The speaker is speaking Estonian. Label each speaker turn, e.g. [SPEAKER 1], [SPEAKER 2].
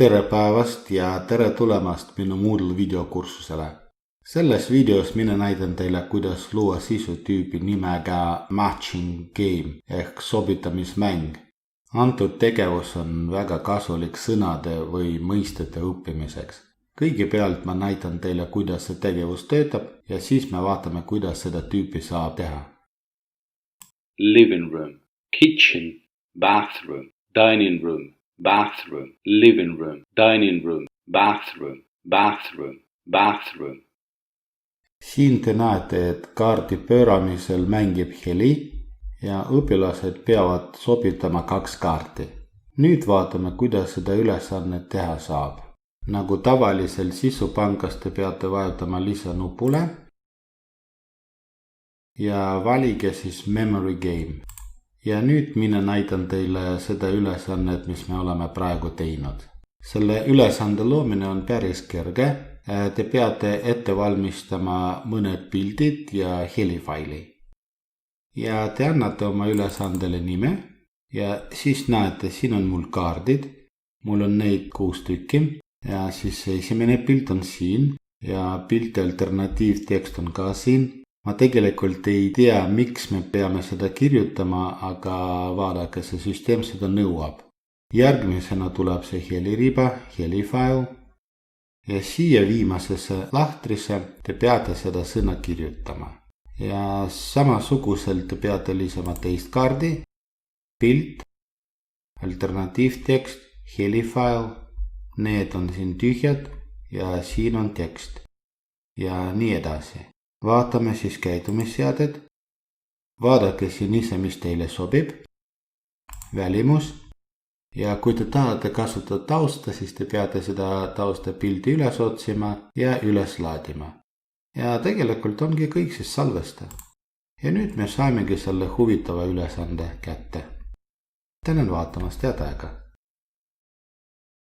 [SPEAKER 1] Tere päevast ja tere tulemast minu Moodle videokursusele. Selles videos mina näitan teile, kuidas luua sisutüüpi nimega Matching Game ehk sobitamismäng. Antud tegevus on väga kasulik sõnade või mõistete õppimiseks. Kõigepealt ma näitan teile, kuidas see tegevus töötab ja siis me vaatame, kuidas seda tüüpi saab teha.
[SPEAKER 2] Living room, kitchen, bathroom, dining room, bathroom, living room, dining room, bathroom, bathroom, bathroom.
[SPEAKER 1] Siin te näete, et kaardi pööramisel mängib heli ja õpilased peavad sobitama 2 kaarti. Nüüd vaatame, kuidas seda ülesannet teha saab. Nagu tavalisel sisupangas te peate vajutama lisanupule ja valige siis Memory Game. Ja nüüd mina näitan teile seda ülesannet, mis me oleme praegu teinud. Selle ülesande loomine on päris kerge. Te peate ette valmistama mõned pildid ja helifaili. Ja te annate oma ülesandele nime ja siis näete, siin on mul kaardid. Mul on neid 6 tükki ja siis esimene pilt on siin ja pildi alternatiivtekst on ka siin. Ma tegelikult ei tea, miks me peame seda kirjutama, aga vaadake, see süsteem seda nõuab. Järgmisena tuleb see heliriba, helifail ja siia viimasesse lahtrisse te peate seda sõna kirjutama. Ja samasuguselt te peate lisama teist kaardi, pilt, alternatiivtekst, helifail, need on siin tühjad ja siin on tekst ja nii edasi. Vaatame siis käitumisseaded. Vaadake siin ise, mis teile sobib. Välimus. Ja kui te tahate kasutada tausta, siis te peate seda tausta pildi üles otsima ja üles laadima. Ja tegelikult ongi kõik siis salvesta. Ja nüüd me saimegi selle huvitava ülesande kätte. Tänan vaatamast, head aega!